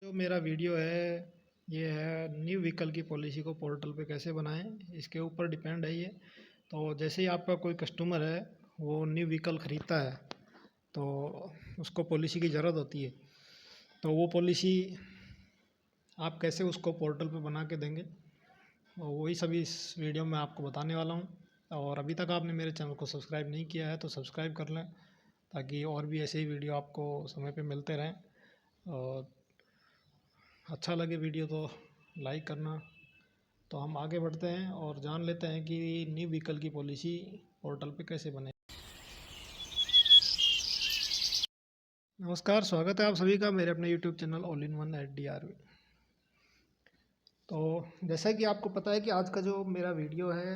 जो मेरा वीडियो है ये है न्यू व्हीकल की पॉलिसी को पोर्टल पे कैसे बनाएं, इसके ऊपर डिपेंड है ये। तो जैसे ही आपका कोई कस्टमर है वो न्यू व्हीकल ख़रीदता है तो उसको पॉलिसी की ज़रूरत होती है। तो वो पॉलिसी आप कैसे उसको पोर्टल पे बना के देंगे और वही सभी इस वीडियो में आपको बताने वाला हूँ। और अभी तक आपने मेरे चैनल को सब्सक्राइब नहीं किया है तो सब्सक्राइब कर लें ताकि और भी ऐसे ही वीडियो आपको समय पे मिलते रहें। और अच्छा लगे वीडियो तो लाइक करना। तो हम आगे बढ़ते हैं और जान लेते हैं कि न्यू व्हीकल की पॉलिसी पोर्टल पे कैसे बने। नमस्कार, स्वागत है आप सभी का मेरे अपने YouTube channel all in one @DRV। तो जैसा कि आपको पता है कि आज का जो मेरा वीडियो है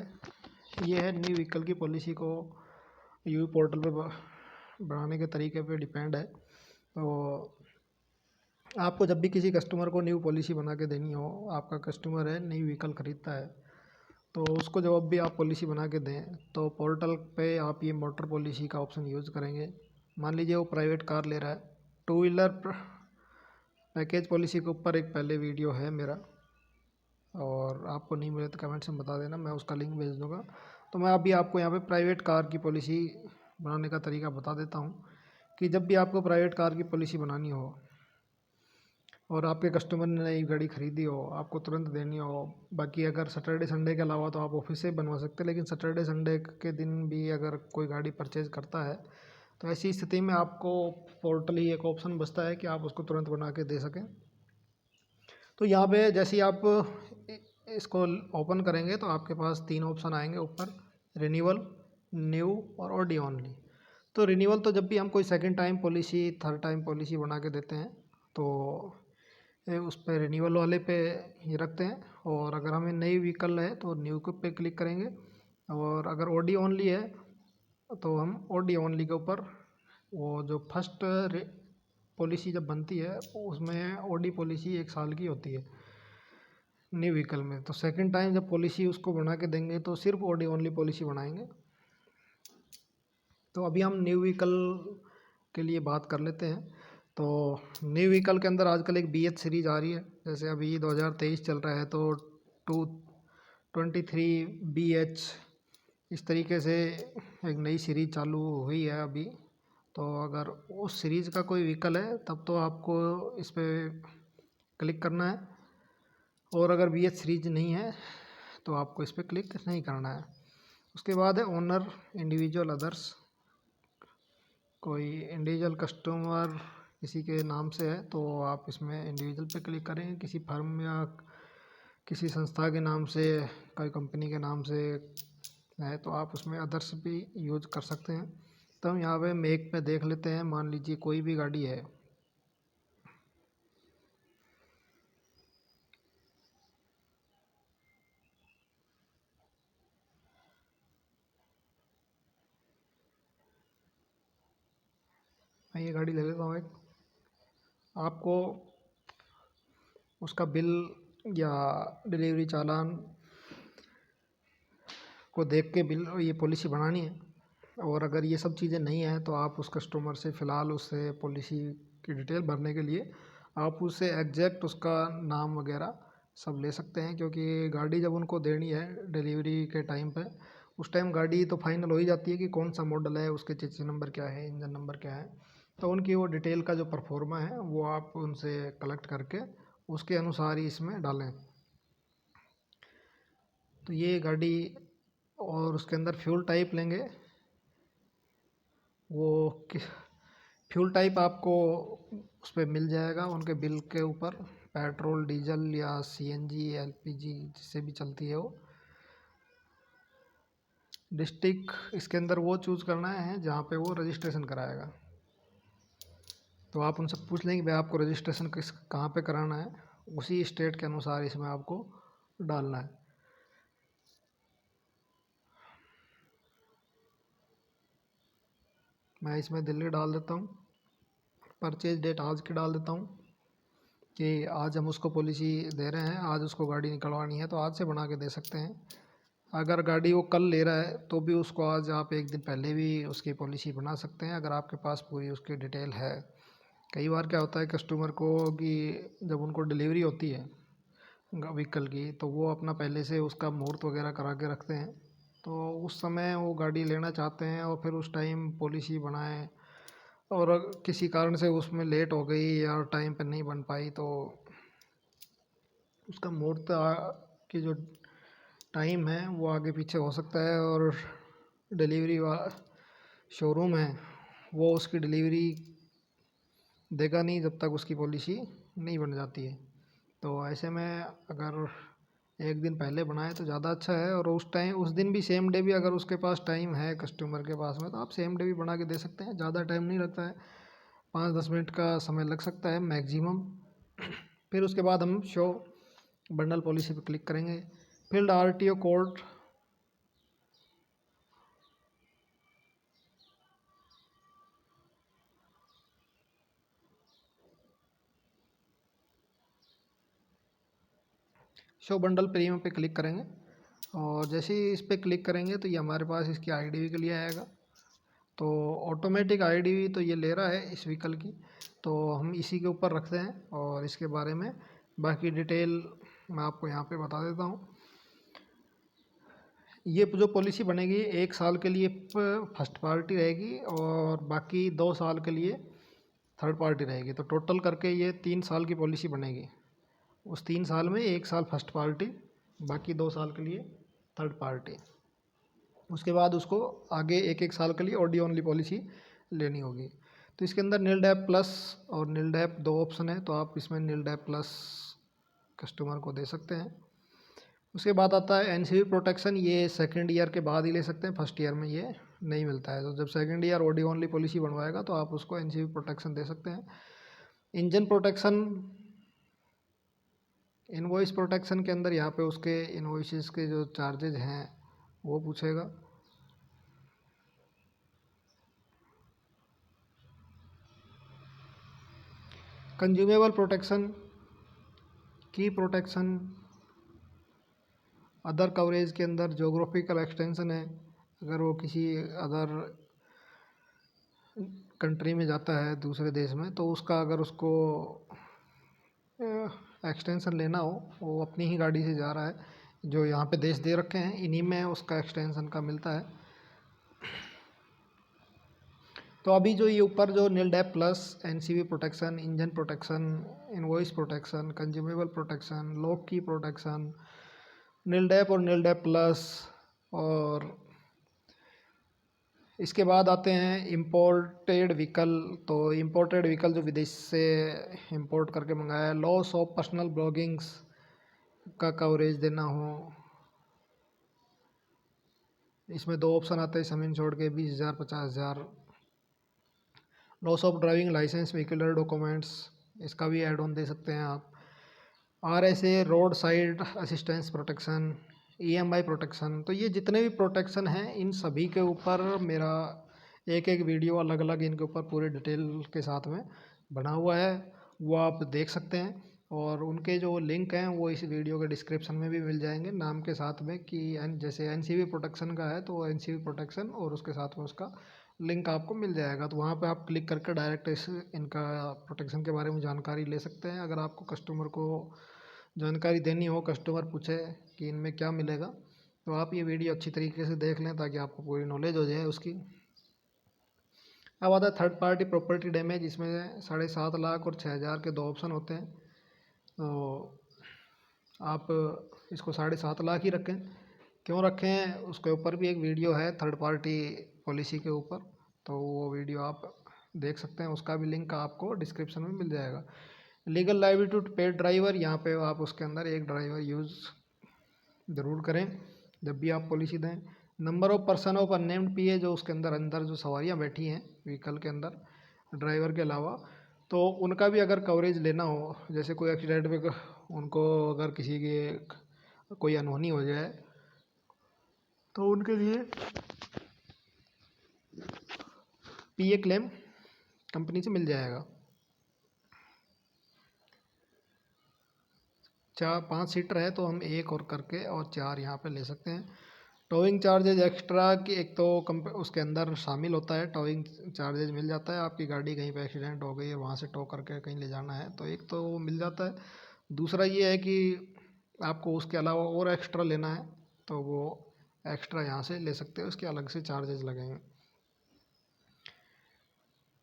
ये है न्यू व्हीकल की पॉलिसी को यू पोर्टल पे बनाने के तरीके पे डिपेंड है। तो आपको जब भी किसी कस्टमर को न्यू पॉलिसी बना के देनी हो, आपका कस्टमर है न्यू व्हीकल ख़रीदता है तो उसको जब भी आप पॉलिसी बना के दें तो पोर्टल पे आप ये मोटर पॉलिसी का ऑप्शन यूज़ करेंगे। मान लीजिए वो प्राइवेट कार ले रहा है, टू व्हीलर पैकेज पॉलिसी के ऊपर एक पहले वीडियो है मेरा, और आपको नहीं मिले तो कमेंट्स में बता देना, मैं उसका लिंक भेज दूँगा। तो मैं अभी आपको यहाँ पे प्राइवेट कार की पॉलिसी बनाने का तरीका बता देता हूँ कि जब भी आपको प्राइवेट कार की पॉलिसी बनानी हो और आपके कस्टमर ने नई गाड़ी ख़रीदी हो, आपको तुरंत देनी हो। बाकी अगर सैटरडे संडे के अलावा तो आप ऑफिस से बनवा सकते हैं, लेकिन सैटरडे संडे के दिन भी अगर कोई गाड़ी परचेज़ करता है तो ऐसी स्थिति में आपको पोर्टल ही एक ऑप्शन बचता है कि आप उसको तुरंत बना के दे सकें। तो यहाँ पे जैसे ही आप इसको ओपन करेंगे तो आपके पास 3 ऑप्शन आएंगे ऊपर, रिन्यूअल, न्यू और ऑडी ओनली। तो रिन्यूअल तो जब भी हम कोई second time policy, third time policy बना के देते हैं तो उस पे रिन्यूअल वाले पे ही रखते हैं। और अगर हमें नई व्हीकल है तो न्यू के पे क्लिक करेंगे। और अगर ओडी ओनली है तो हम ओडी ओनली के ऊपर, वो जो फर्स्ट पॉलिसी जब बनती है उसमें ओडी पॉलिसी 1 साल की होती है न्यू व्हीकल में। तो सेकंड टाइम जब पॉलिसी उसको बना के देंगे तो सिर्फ ओडी ओनली पॉलिसी बनाएंगे। तो अभी हम न्यू व्हीकल के लिए बात कर लेते हैं। तो न्यू व्हीकल के अंदर आजकल एक BH सीरीज़ आ रही है, जैसे अभी 2023 चल रहा है तो 223 BH इस तरीके से एक नई सीरीज़ चालू हुई है अभी। तो अगर उस सीरीज़ का कोई व्हीकल है तब तो आपको इस पर क्लिक करना है, और अगर BH सीरीज नहीं है तो आपको इस पर क्लिक नहीं करना है। उसके बाद है ओनर, इंडिविजुअल, अदर्स। कोई इंडिविजुअल कस्टमर किसी के नाम से है तो आप इसमें इंडिविजुअल पे क्लिक करेंगे, किसी फर्म या किसी संस्था के नाम से, कोई कंपनी के नाम से है तो आप उसमें अदर्स भी यूज कर सकते हैं। तो हम यहाँ पे मेक पे देख लेते हैं, मान लीजिए कोई भी गाड़ी है, मैं ये गाड़ी ले लेता हूँ एक। आपको उसका बिल या डिलीवरी चालान को देख के बिल ये पॉलिसी बनानी है। और अगर ये सब चीज़ें नहीं हैं तो आप उस कस्टमर से फ़िलहाल उससे पॉलिसी की डिटेल भरने के लिए आप उससे एग्जैक्ट उसका नाम वगैरह सब ले सकते हैं, क्योंकि गाड़ी जब उनको देनी है डिलीवरी के टाइम पे, उस टाइम गाड़ी तो फाइनल हो ही जाती है कि कौन सा मॉडल है, उसके चेसिस नंबर क्या है, इंजन नंबर क्या है। तो उनकी वो डिटेल का जो परफॉर्मा है वो आप उनसे कलेक्ट करके उसके अनुसार ही इसमें डालें। तो ये गाड़ी, और उसके अंदर फ्यूल टाइप लेंगे, वो फ्यूल टाइप आपको उस पर मिल जाएगा उनके बिल के ऊपर, पेट्रोल, डीजल या CNG, LPG जिससे भी चलती है वो। डिस्ट्रिक्ट इसके अंदर वो चूज़ करना है जहाँ पे वो रजिस्ट्रेशन कराएगा। तो आप उनसे पूछ लेंगे भाई आपको रजिस्ट्रेशन कहाँ पे कराना है, उसी स्टेट के अनुसार इसमें आपको डालना है। मैं इसमें दिल्ली डाल देता हूँ, परचेज डेट आज की डाल देता हूँ कि आज हम उसको पॉलिसी दे रहे हैं, आज उसको गाड़ी निकलवानी है तो आज से बना के दे सकते हैं। अगर गाड़ी वो कल ले रहा है तो भी उसको आज आप 1 दिन पहले भी उसकी पॉलिसी बना सकते हैं, अगर आपके पास पूरी उसकी डिटेल है कई बार क्या होता है कस्टमर को कि जब उनको डिलीवरी होती है व्हीकल की, तो वो अपना पहले से उसका मुहूर्त वगैरह करा के रखते हैं। तो उस समय वो गाड़ी लेना चाहते हैं और फिर उस टाइम पॉलिसी बनाएं, और किसी कारण से उसमें लेट हो गई या टाइम पे नहीं बन पाई, तो उसका मुहूर्त की जो टाइम है वो आगे पीछे हो सकता है, और डिलीवरी शोरूम है वो उसकी डिलीवरी देगा नहीं जब तक उसकी पॉलिसी नहीं बन जाती है। तो ऐसे में अगर एक दिन पहले बनाए तो ज़्यादा अच्छा है, और उस दिन भी सेम डे भी अगर उसके पास टाइम है कस्टमर के पास में, तो आप सेम डे भी बना के दे सकते हैं। ज़्यादा टाइम नहीं लगता है, 5-10 मिनट का समय लग सकता है मैक्सिमम। फिर उसके बाद हम शो बंडल पॉलिसी पर क्लिक करेंगे। Field RTO code show bundle premium पे क्लिक करेंगे, और जैसे ही इस पर क्लिक करेंगे तो ये हमारे पास इसकी ID के लिए आएगा। तो ऑटोमेटिक ID तो ये ले रहा है इस व्हीकल की, तो हम इसी के ऊपर रखते हैं, और इसके बारे में बाकी डिटेल मैं आपको यहाँ पे बता देता हूँ। ये जो पॉलिसी बनेगी 1 साल के लिए फर्स्ट पार्टी रहेगी, और बाकी 2 साल के लिए थर्ड पार्टी रहेगी। तो टोटल करके ये 3 साल की पॉलिसी बनेगी। उस 3 साल में 1 साल फर्स्ट पार्टी, बाकी 2 साल के लिए थर्ड पार्टी। उसके बाद उसको आगे 1-1 साल के लिए ऑडियो ओनली पॉलिसी लेनी होगी। तो इसके अंदर नील डैप प्लस और नील डैप 2 ऑप्शन है, तो आप इसमें नील डैप प्लस कस्टमर को दे सकते हैं। उसके बाद आता है NCV प्रोटेक्शन, ये सेकंड ईयर के बाद ही ले सकते हैं, फर्स्ट ईयर में ये नहीं मिलता है। तो जब second year audio only policy बनवाएगा तो आप उसको NCV प्रोटेक्शन दे सकते हैं। इंजन प्रोटेक्शन, इनवॉइस प्रोटेक्शन के अंदर यहाँ पे उसके इनवॉइसेस के जो चार्जेज हैं वो पूछेगा। कंज्यूमेबल प्रोटेक्शन, की प्रोटेक्शन, अदर कवरेज के अंदर जोग्राफिकल एक्सटेंशन है, अगर वो किसी अदर कंट्री में जाता है दूसरे देश में, तो उसका अगर उसको एक्सटेंशन लेना हो, वो अपनी ही गाड़ी से जा रहा है, जो यहाँ पे देश दे रखे हैं इन्हीं में उसका एक्सटेंशन का मिलता है। तो अभी जो ये ऊपर जो nil dep plus, NCV protection, engine protection, invoice protection, consumable protection, lock key protection, nil dep और नील डैप प्लस, और इसके बाद आते हैं इम्पोर्टेड व्हीकल। तो इम्पोर्टेड व्हीकल जो विदेश से इंपोर्ट करके मंगाया है, लॉस ऑफ पर्सनल ब्लॉगिंग्स का कवरेज देना हो, इसमें 2 ऑप्शन आते हैं समीन छोड़ के, 20,000 50,000। Loss of driving licence, vehicular documents, इसका भी ऐड ऑन दे सकते हैं आप। RSA road side assistance protection, EMI protection. तो ये जितने भी प्रोटेक्शन हैं इन सभी के ऊपर मेरा एक एक वीडियो अलग अलग इनके ऊपर पूरे डिटेल के साथ में बना हुआ है, वो आप देख सकते हैं। और उनके जो लिंक हैं वो इस वीडियो के डिस्क्रिप्शन में भी मिल जाएंगे नाम के साथ में, कि जैसे NCV प्रोटेक्शन का है तो NCV प्रोटेक्शन और उसके साथ में उसका लिंक आपको मिल जाएगा। तो वहाँ पे आप क्लिक करके डायरेक्ट इस इनका प्रोटेक्शन के बारे में जानकारी ले सकते हैं। अगर आपको कस्टमर को जानकारी देनी हो, कस्टमर पूछे कि इनमें क्या मिलेगा, तो आप ये वीडियो अच्छी तरीके से देख लें ताकि आपको पूरी नॉलेज हो जाए उसकी। अब आता है थर्ड पार्टी प्रॉपर्टी डैमेज, इसमें 7.5 लाख और 6,000 के 2 ऑप्शन होते हैं। तो आप इसको 7.5 लाख ही रखें। क्यों रखें उसके ऊपर भी एक वीडियो है थर्ड पार्टी पॉलिसी के ऊपर, तो वो वीडियो आप देख सकते हैं, उसका भी लिंक आपको डिस्क्रिप्शन में मिल जाएगा। Legal liability to paid driver, यहाँ पे आप उसके अंदर एक ड्राइवर यूज़ ज़रूर करें जब भी आप पॉलिसी दें। Number of person of unnamed PA, जो उसके अंदर अंदर जो सवारियाँ बैठी हैं व्हीकल के अंदर ड्राइवर के अलावा, तो उनका भी अगर कवरेज लेना हो, जैसे कोई एक्सीडेंट में उनको अगर किसी के कोई अनहोनी हो जाए तो उनके लिए PA क्लेम कंपनी से मिल जाएगा। 5 सीटर है तो हम 1 और करके और 4 यहाँ पे ले सकते हैं। टोइंग चार्जेज एक्स्ट्रा की एक तो उसके अंदर शामिल होता है, टोइंग चार्जेज मिल जाता है। आपकी गाड़ी कहीं पे एक्सीडेंट हो गई है, वहाँ से टो करके कहीं ले जाना है तो एक तो वो मिल जाता है। दूसरा ये है कि आपको उसके अलावा और एक्स्ट्रा लेना है तो वो एक्स्ट्रा यहाँ से ले सकते हो, उसके अलग से चार्जेस लगेंगे।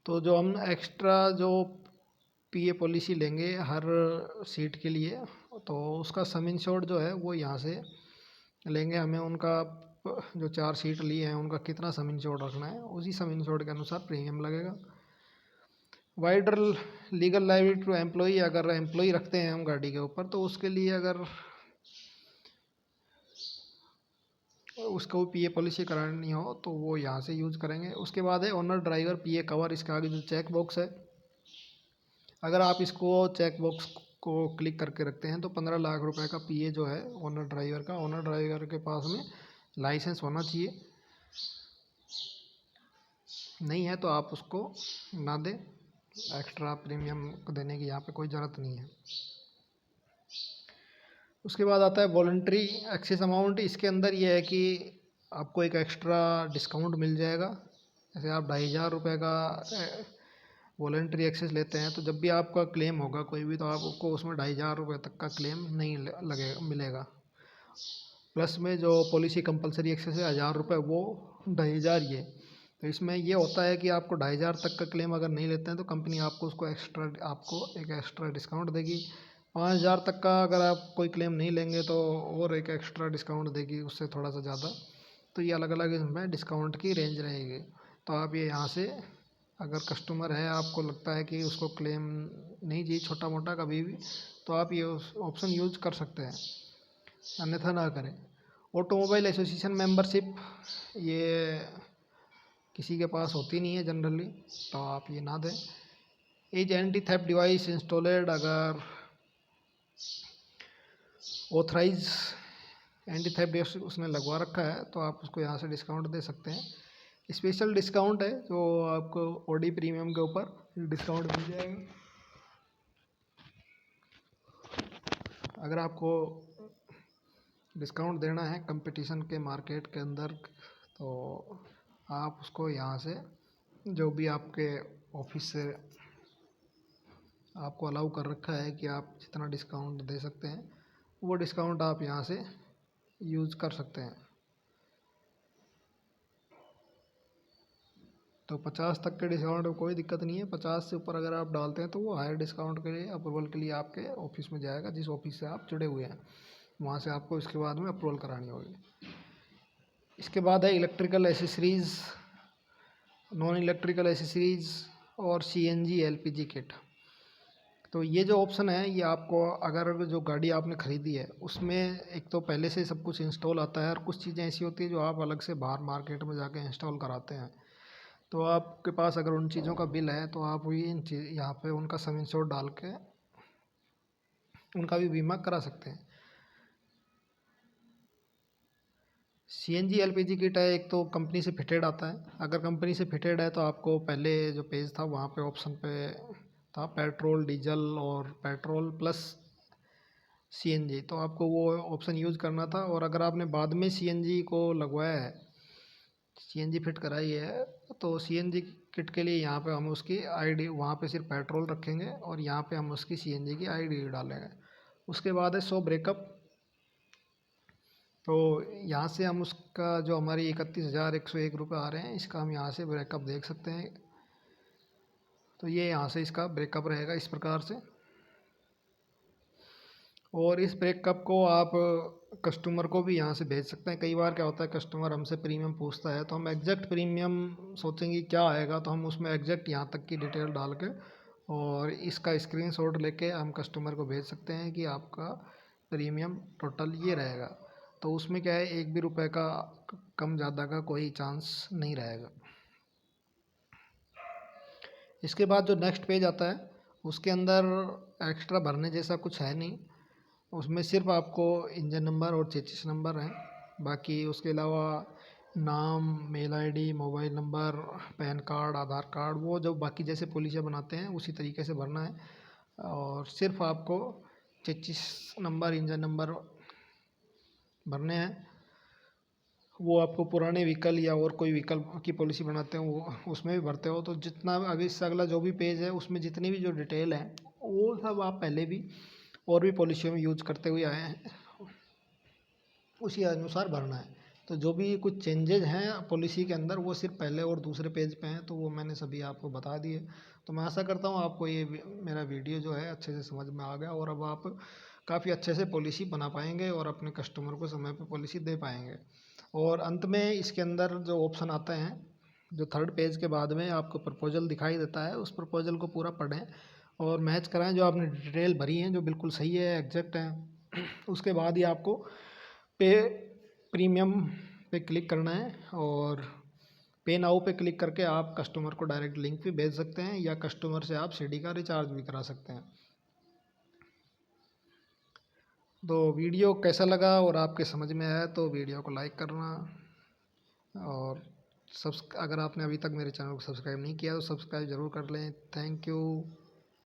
तो जो हम एक्स्ट्रा जो पीए पॉलिसी लेंगे हर सीट के लिए, तो उसका सम इंश्योर्ड जो है वो यहाँ से लेंगे। हमें उनका जो 4 सीट लिए हैं उनका कितना सम इंश्योर्ड रखना है, उसी सम इंश्योर्ड के अनुसार प्रीमियम लगेगा। Wider legal liability to employee, अगर एम्प्लॉई रखते हैं हम गाड़ी के ऊपर तो उसके लिए अगर उसको पीए पॉलिसी करानी हो तो वो यहाँ से यूज़ करेंगे। उसके बाद है ओनर ड्राइवर पीए कवर, इसके आगे जो चेक बॉक्स है, अगर आप इसको चेक बॉक्स को क्लिक करके रखते हैं तो 15 लाख रुपए का पीए जो है ओनर ड्राइवर का, ओनर ड्राइवर के पास में लाइसेंस होना चाहिए। नहीं है तो आप उसको ना दें, एक्स्ट्रा प्रीमियम देने की यहाँ पे कोई ज़रूरत नहीं है। उसके बाद आता है वॉलंटरी एक्सेस अमाउंट। इसके अंदर ये है कि आपको एक एक्स्ट्रा डिस्काउंट मिल जाएगा। जैसे आप 2,500 रुपये का वॉलंटरी एक्सेस लेते हैं तो जब भी आपका क्लेम होगा कोई भी, तो आपको उसमें 2,500 रुपये तक का क्लेम नहीं लगेगा, मिलेगा। प्लस में जो पॉलिसी कंपलसरी एक्सेस है 1,000 रुपये, वो 2,500 ये। तो इसमें ये होता है कि आपको 2,500 तक का क्लेम अगर नहीं लेते हैं तो कंपनी आपको उसको एक्स्ट्रा, आपको एक एक्स्ट्रा डिस्काउंट देगी। 5,000 तक का अगर आप कोई क्लेम नहीं लेंगे तो और एक एक्स्ट्रा डिस्काउंट देगी, उससे थोड़ा सा ज़्यादा। तो ये अलग अलग इसमें डिस्काउंट की रेंज रहेगी। तो आप ये यहाँ से, अगर कस्टमर है आपको लगता है कि उसको क्लेम नहीं चाहिए छोटा मोटा कभी भी, तो आप ये ऑप्शन यूज कर सकते हैं, अन्यथा ना करें। ऑटोमोबाइल एसोसिएशन मेंबरशिप ये किसी के पास होती नहीं है जनरली, तो आप ये ना दें। As anti theft device installed, अगर ऑथराइज एंटी थेफ्ट उसने लगवा रखा है तो आप उसको यहाँ से डिस्काउंट दे सकते हैं। स्पेशल डिस्काउंट है जो आपको ऑडी प्रीमियम के ऊपर डिस्काउंट मिल जाएगा। अगर आपको डिस्काउंट देना है कंपटीशन के मार्केट के अंदर, तो आप उसको यहाँ से, जो भी आपके ऑफिस से आपको अलाउ कर रखा है कि आप जितना डिस्काउंट दे सकते हैं, वो डिस्काउंट आप यहाँ से यूज़ कर सकते हैं। तो 50 तक के डिस्काउंट में कोई दिक्कत नहीं है। 50 से ऊपर अगर आप डालते हैं तो वो हायर डिस्काउंट के लिए, अप्रूवल के लिए आपके ऑफिस में जाएगा, जिस ऑफिस से आप जुड़े हुए हैं वहाँ से आपको इसके बाद में अप्रूवल करानी होगी। इसके बाद है electrical accessories, non electrical accessories और सीएनजी एलपीजी किट। तो ये जो ऑप्शन है ये आपको, अगर जो गाड़ी आपने ख़रीदी है उसमें एक तो पहले से सब कुछ इंस्टॉल आता है, और कुछ चीज़ें ऐसी होती है जो आप अलग से बाहर मार्केट में जाके इंस्टॉल कराते हैं। तो आपके पास अगर उन चीज़ों का बिल है तो आप वही इन चीज़ यहाँ पे उनका सम इंश्योर डाल के उनका भी बीमा करा सकते हैं। सीएनजी एलपीजी किट है, एक तो कंपनी से फिटेड आता है। अगर कंपनी से फिटेड है तो आपको पहले जो पेज था वहाँ पे ऑप्शन पे था पेट्रोल डीजल और पेट्रोल प्लस सीएनजी, तो आपको वो ऑप्शन यूज़ करना था। और अगर आपने बाद में सीएनजी को लगवाया है, सीएनजी फिट कराई है, तो सीएनजी किट के लिए यहाँ पे हम उसकी आईडी, वहाँ पे सिर्फ पेट्रोल रखेंगे और यहाँ पे हम उसकी सीएनजी की आईडी डालेंगे। उसके बाद है 100 ब्रेकअप। तो यहाँ से हम उसका जो हमारी 31,101 रुपये आ रहे हैं, इसका हम यहाँ से ब्रेकअप देख सकते हैं। तो ये यहाँ से इसका ब्रेकअप रहेगा इस प्रकार से। और इस ब्रेकअप को आप कस्टमर को भी यहाँ से भेज सकते हैं। कई बार क्या होता है, कस्टमर हमसे प्रीमियम पूछता है तो हम एग्जैक्ट प्रीमियम सोचेंगे क्या आएगा, तो हम उसमें एग्जैक्ट यहाँ तक की डिटेल डाल के और इसका स्क्रीनशॉट लेके हम कस्टमर को भेज सकते हैं कि आपका प्रीमियम टोटल ये रहेगा। तो उसमें क्या है, एक भी रुपए का कम ज़्यादा का कोई चांस नहीं रहेगा। इसके बाद जो नेक्स्ट पेज आता है उसके अंदर एक्स्ट्रा भरने जैसा कुछ है नहीं, उसमें सिर्फ आपको इंजन नंबर और चेसिस नंबर है। बाकी उसके अलावा नाम, mail ID, mobile number, PAN card, Aadhaar card, वो जो बाकी जैसे पॉलिसियाँ बनाते हैं उसी तरीके से भरना है। और सिर्फ आपको चेसिस नंबर, इंजन नंबर भरने हैं। वो आपको पुराने व्हीकल या और कोई व्हीकल की पॉलिसी बनाते हो वो उसमें भी भरते हो, तो जितना आगे इससे अगला जो भी पेज है उसमें जितनी भी जो डिटेल है वो सब आप पहले भी और भी पॉलिसियों में यूज करते हुए आए हैं, उसी अनुसार भरना है। तो जो भी कुछ चेंजेज हैं पॉलिसी के अंदर वो सिर्फ पहले और दूसरे पेज पे हैं, तो वो मैंने सभी आपको बता दिए। तो मैं आशा करता हूँ आपको ये मेरा वीडियो जो है अच्छे से समझ में आ गया और अब आप काफ़ी अच्छे से पॉलिसी बना पाएंगे और अपने कस्टमर को समय पे पॉलिसी दे पाएंगे। और अंत में इसके अंदर जो ऑप्शन आते हैं, जो थर्ड पेज के बाद में आपको प्रपोजल दिखाई देता है, उस प्रपोजल को पूरा पढ़ें और मैच कराएं जो आपने डिटेल भरी है, जो बिल्कुल सही है, एग्जैक्ट है। उसके बाद ही आपको पे प्रीमियम पे क्लिक करना है और पे नाउ पे क्लिक करके आप कस्टमर को डायरेक्ट लिंक भी भेज सकते हैं या कस्टमर से आप सीडी का रिचार्ज भी करा सकते हैं। तो वीडियो कैसा लगा और आपके समझ में आया तो वीडियो को लाइक करना, और अगर आपने अभी तक मेरे चैनल को सब्सक्राइब नहीं किया तो सब्सक्राइब ज़रूर कर लें। Thank you.